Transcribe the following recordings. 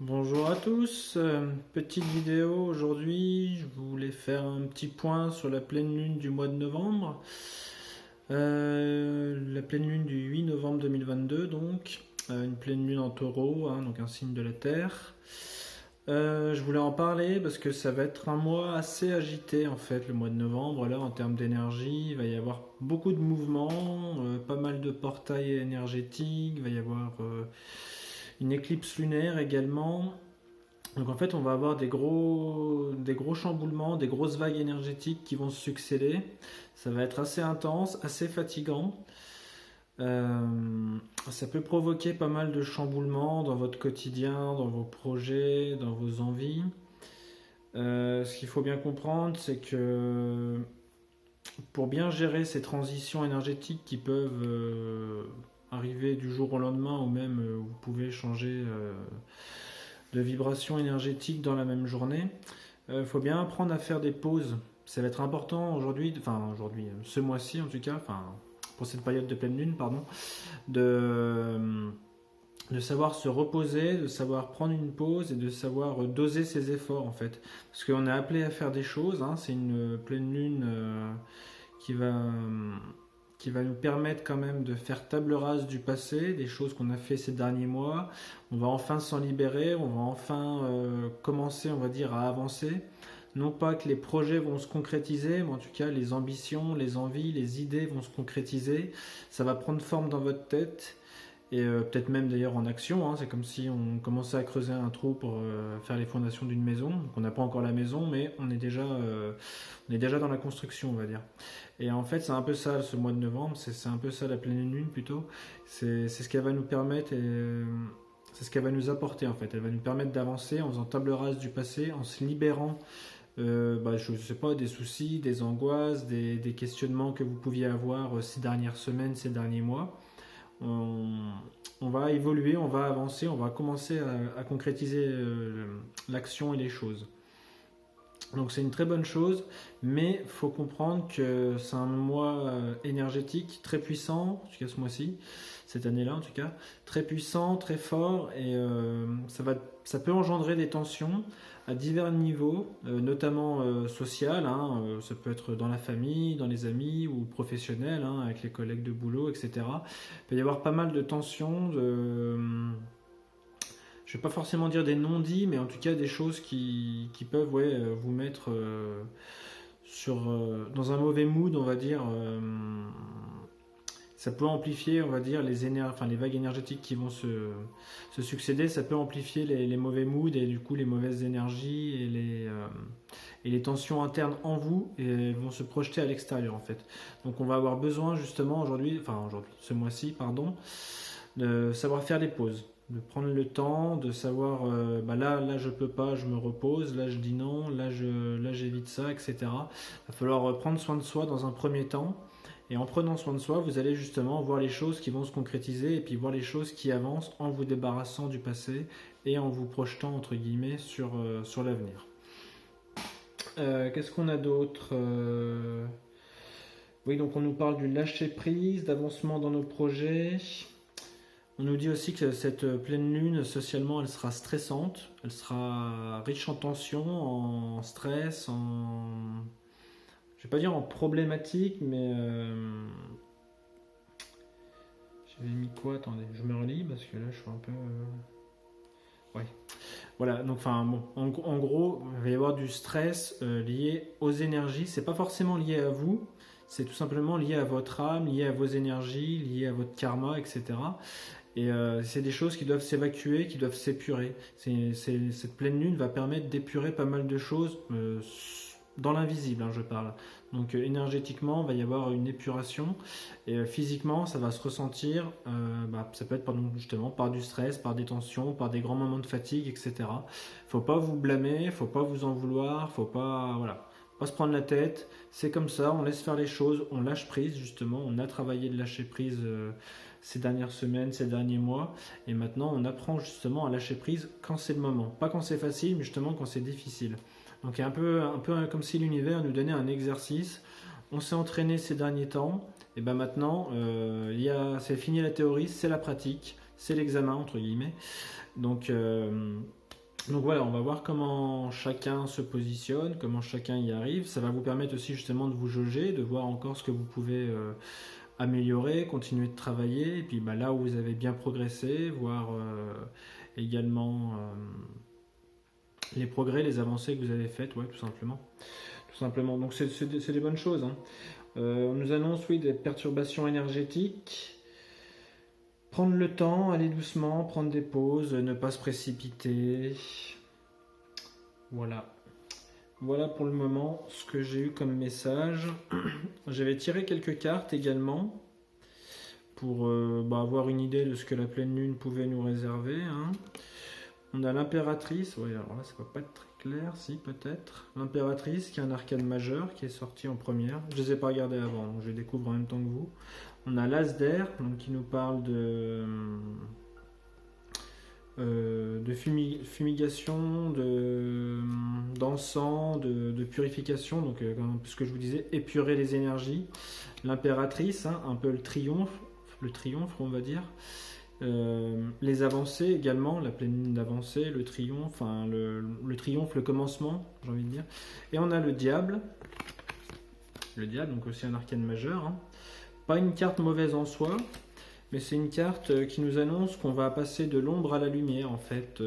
Bonjour à tous, petite vidéo aujourd'hui, je voulais faire un petit point sur la pleine lune du mois de novembre. La pleine lune du 8 novembre 2022 donc, une pleine lune en taureau, hein, donc un signe de la Terre. Je voulais en parler parce que ça va être un mois assez agité en fait, le mois de novembre. Là, en termes d'énergie, il va y avoir beaucoup de mouvements, pas mal de portails énergétiques, il va y avoir une éclipse lunaire également. Donc en fait, on va avoir des gros chamboulements, des grosses vagues énergétiques qui vont se succéder. Ça va être assez intense, assez fatigant. Ça peut provoquer pas mal de chamboulements dans votre quotidien, dans vos projets, dans vos envies. Ce qu'il faut bien comprendre, c'est que pour bien gérer ces transitions énergétiques qui peuvent arriver du jour au lendemain, ou même vous pouvez changer de vibration énergétique dans la même journée, faut bien apprendre à faire des pauses. Ça va être important aujourd'hui, ce mois-ci en tout cas, pour cette période de pleine lune, pardon, de savoir se reposer, de savoir prendre une pause et de savoir doser ses efforts en fait. Parce qu'on est appelé à faire des choses, hein, c'est une pleine lune qui va, qui va nous permettre quand même de faire table rase du passé, des choses qu'on a fait ces derniers mois. On va enfin s'en libérer, on va enfin commencer, on va dire, à avancer. Non pas que les projets vont se concrétiser, mais en tout cas les ambitions, les envies, les idées vont se concrétiser. Ça va prendre forme dans votre tête et peut-être même d'ailleurs en action, hein. C'est comme si on commençait à creuser un trou pour faire les fondations d'une maison. Donc on n'a pas encore la maison, mais on est déjà dans la construction, on va dire. Et en fait, c'est un peu ça ce mois de novembre, c'est un peu ça la pleine lune plutôt. C'est ce qu'elle va nous permettre et c'est ce qu'elle va nous apporter en fait. Elle va nous permettre d'avancer en faisant table rase du passé, en se libérant je sais pas, des soucis, des angoisses, des questionnements que vous pouviez avoir ces dernières semaines, ces derniers mois. On va évoluer, on va avancer, on va commencer à concrétiser l'action et les choses. Donc c'est une très bonne chose, mais il faut comprendre que c'est un mois énergétique très puissant, en tout cas ce mois-ci, cette année-là en tout cas, très puissant, très fort, et ça peut engendrer des tensions à divers niveaux, notamment sociales, hein, ça peut être dans la famille, dans les amis ou professionnels, hein, avec les collègues de boulot, etc. Il peut y avoir pas mal de tensions, je vais pas forcément dire des non-dits, mais en tout cas des choses qui peuvent vous mettre dans un mauvais mood, on va dire. Ça peut amplifier, on va dire, les vagues énergétiques qui vont se succéder. Ça peut amplifier les mauvais moods et du coup les mauvaises énergies et les tensions internes en vous et vont se projeter à l'extérieur en fait. Donc on va avoir besoin justement ce mois-ci, pardon, de savoir faire des pauses, de prendre le temps, de savoir là je peux pas, je me repose, là je dis non, là j'évite ça, etc. Il va falloir prendre soin de soi dans un premier temps. Et en prenant soin de soi, vous allez justement voir les choses qui vont se concrétiser et puis voir les choses qui avancent en vous débarrassant du passé et en vous projetant entre guillemets sur l'avenir. Qu'est-ce qu'on a d'autre Oui, donc on nous parle du lâcher prise, d'avancement dans nos projets. On nous dit aussi que cette pleine lune, socialement, elle sera stressante, elle sera riche en tension, en stress, je vais pas dire en problématique, mais j'avais mis quoi? Attendez, je me relis parce que là je suis un peu. Ouais. Voilà, donc en gros, il va y avoir du stress lié aux énergies. C'est pas forcément lié à vous, c'est tout simplement lié à votre âme, lié à vos énergies, lié à votre karma, etc. Et c'est des choses qui doivent s'évacuer, qui doivent s'épurer. Cette pleine lune va permettre d'épurer pas mal de choses dans l'invisible, hein, je parle. Donc énergétiquement, il va y avoir une épuration et physiquement, ça va se ressentir. Ça peut être justement par du stress, par des tensions, par des grands moments de fatigue, etc. Faut pas vous blâmer, faut pas vous en vouloir, faut pas se prendre la tête. C'est comme ça, on laisse faire les choses, on lâche prise justement. On a travaillé de lâcher prise ces dernières semaines, ces derniers mois, et maintenant on apprend justement à lâcher prise quand c'est le moment. Pas quand c'est facile, mais justement quand c'est difficile. Donc il y a un peu comme si l'univers nous donnait un exercice. On s'est entraîné ces derniers temps, et ben maintenant, c'est fini la théorie, c'est la pratique, c'est l'examen entre guillemets. Donc Donc voilà, on va voir comment chacun se positionne, comment chacun y arrive. Ça va vous permettre aussi justement de vous jauger, de voir encore ce que vous pouvez améliorer, continuer de travailler, et puis bah, là où vous avez bien progressé, voir également les progrès, les avancées que vous avez faites, ouais, tout simplement. Tout simplement. Donc c'est des bonnes choses, hein. On nous annonce, oui, des perturbations énergétiques. Prendre le temps, aller doucement, prendre des pauses, ne pas se précipiter. Voilà. Voilà pour le moment ce que j'ai eu comme message. J'avais tiré quelques cartes également pour avoir une idée de ce que la pleine lune pouvait nous réserver, hein. On a l'impératrice, oui, alors là ça va pas être très clair, si peut-être. L'impératrice qui est un arcane majeur qui est sorti en première. Je les ai pas regardés avant, donc je les découvre en même temps que vous. On a l'as d'air, donc qui nous parle de fumigation, d'encens, de purification, donc ce que je vous disais, épurer les énergies. L'impératrice, hein, un peu le triomphe on va dire. Les avancées également, la pleine lune d'avancée, le triomphe, enfin le triomphe, le commencement, j'ai envie de dire. Et on a le diable, donc aussi un arcane majeur, hein. Pas une carte mauvaise en soi, mais c'est une carte qui nous annonce qu'on va passer de l'ombre à la lumière en fait.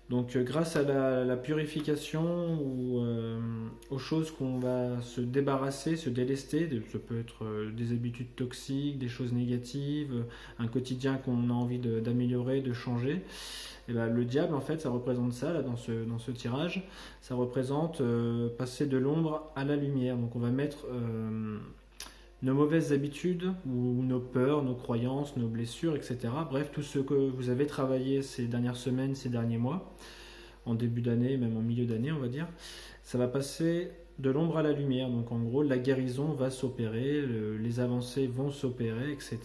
Donc grâce à la purification ou aux choses qu'on va se débarrasser, se délester, ça peut être des habitudes toxiques, des choses négatives, un quotidien qu'on a envie d'améliorer, de changer. Et ben, le diable en fait ça représente ça là, dans ce tirage, ça représente passer de l'ombre à la lumière. Donc on va mettre nos mauvaises habitudes ou nos peurs, nos croyances, nos blessures, etc. Bref, tout ce que vous avez travaillé ces dernières semaines, ces derniers mois, en début d'année, même en milieu d'année, on va dire, ça va passer de l'ombre à la lumière. Donc en gros, la guérison va s'opérer, les avancées vont s'opérer, etc.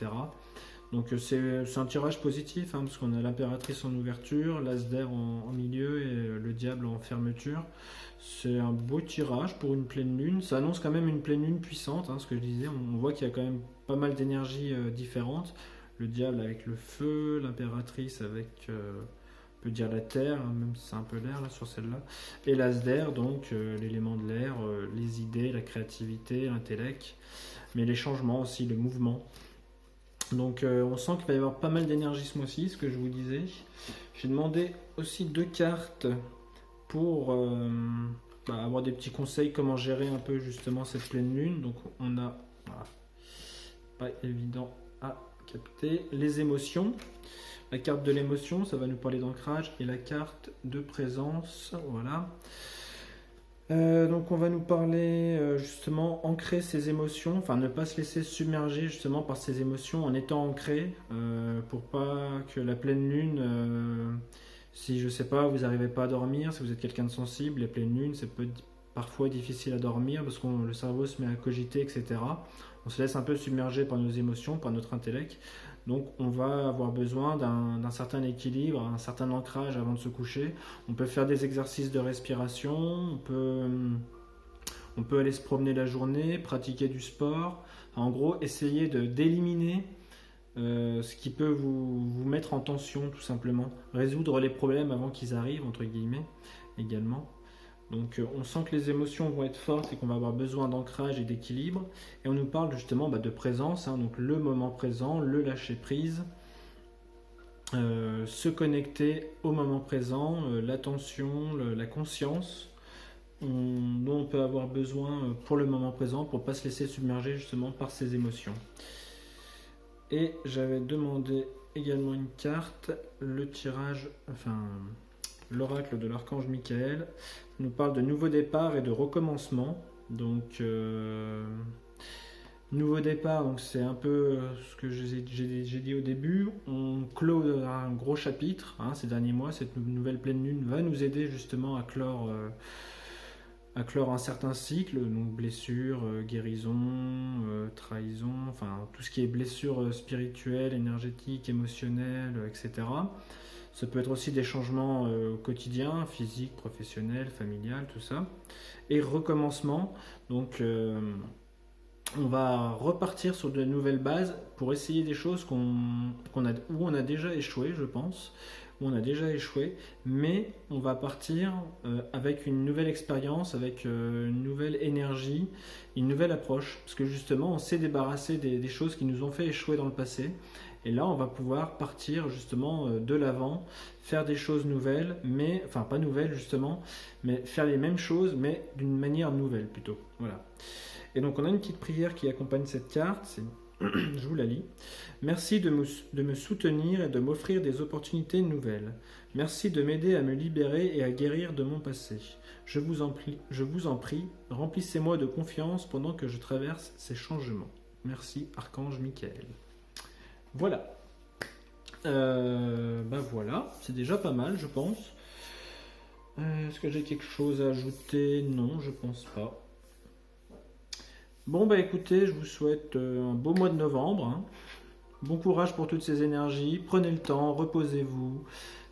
Donc c'est un tirage positif, hein, parce qu'on a l'impératrice en ouverture, l'as d'air en milieu et le diable en fermeture. C'est un beau tirage pour une pleine lune. Ça annonce quand même une pleine lune puissante, hein, ce que je disais. On voit qu'il y a quand même pas mal d'énergies différentes. Le diable avec le feu, l'impératrice avec, on peut dire la terre, hein, même si c'est un peu l'air là sur celle-là. Et l'as d'air, donc l'élément de l'air, les idées, la créativité, l'intellect, mais les changements aussi, le mouvement. Donc on sent qu'il va y avoir pas mal d'énergie ce mois-ci, ce que je vous disais. J'ai demandé aussi 2 cartes pour avoir des petits conseils comment gérer un peu justement cette pleine lune. Donc on a, voilà, pas évident à capter, les émotions. La carte de l'émotion, ça va nous parler d'ancrage, et la carte de présence, voilà. Donc on va nous parler justement ancrer ses émotions, enfin ne pas se laisser submerger justement par ses émotions en étant ancré pour pas que la pleine lune, si je sais pas, vous n'arrivez pas à dormir, si vous êtes quelqu'un de sensible, la pleine lune ça peut être parfois difficile à dormir parce que le cerveau se met à cogiter, etc. On se laisse un peu submerger par nos émotions, par notre intellect. Donc on va avoir besoin d'un certain équilibre, un certain ancrage avant de se coucher. On peut faire des exercices de respiration, on peut aller se promener la journée, pratiquer du sport. En gros, essayer d'éliminer ce qui peut vous mettre en tension tout simplement. Résoudre les problèmes avant qu'ils arrivent, entre guillemets, également. Donc on sent que les émotions vont être fortes et qu'on va avoir besoin d'ancrage et d'équilibre. Et on nous parle justement de présence, hein, donc le moment présent, le lâcher prise, se connecter au moment présent, l'attention, la conscience dont on peut avoir besoin pour le moment présent pour ne pas se laisser submerger justement par ces émotions. Et j'avais demandé également une carte, le tirage, enfin l'oracle de l'archange Michael nous parle de nouveau départ et de recommencement. Donc nouveau départ, donc c'est un peu ce que j'ai dit au début. On clôt un gros chapitre, hein, ces derniers mois. Cette nouvelle pleine lune va nous aider justement à clore un certain cycle, donc blessure, guérison, trahison, enfin tout ce qui est blessure spirituelle, énergétique, émotionnelle, etc. Ça peut être aussi des changements au quotidien, physique, professionnel, familial, tout ça. Et recommencement, donc on va repartir sur de nouvelles bases pour essayer des choses où on a déjà échoué, je pense, où on a déjà échoué, mais on va partir avec une nouvelle expérience, avec une nouvelle énergie, une nouvelle approche, parce que justement on s'est débarrassé des choses qui nous ont fait échouer dans le passé, et là on va pouvoir partir justement de l'avant, faire des choses nouvelles, mais, enfin pas nouvelles justement, mais faire les mêmes choses, mais d'une manière nouvelle plutôt. Voilà. Et donc on a une petite prière qui accompagne cette carte, je vous la lis. Merci de me soutenir et de m'offrir des opportunités nouvelles. Merci de m'aider à me libérer et à guérir de mon passé. Je vous en prie, remplissez-moi de confiance pendant que je traverse ces changements. Merci, Archange Michael. Voilà. Voilà, c'est déjà pas mal, je pense. Est-ce que j'ai quelque chose à ajouter? Non, je pense pas. Bon, écoutez, je vous souhaite un beau mois de novembre. Hein. Bon courage pour toutes ces énergies. Prenez le temps, reposez-vous,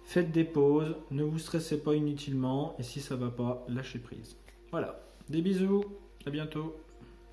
faites des pauses, ne vous stressez pas inutilement et si ça va pas, lâchez prise. Voilà, des bisous, à bientôt.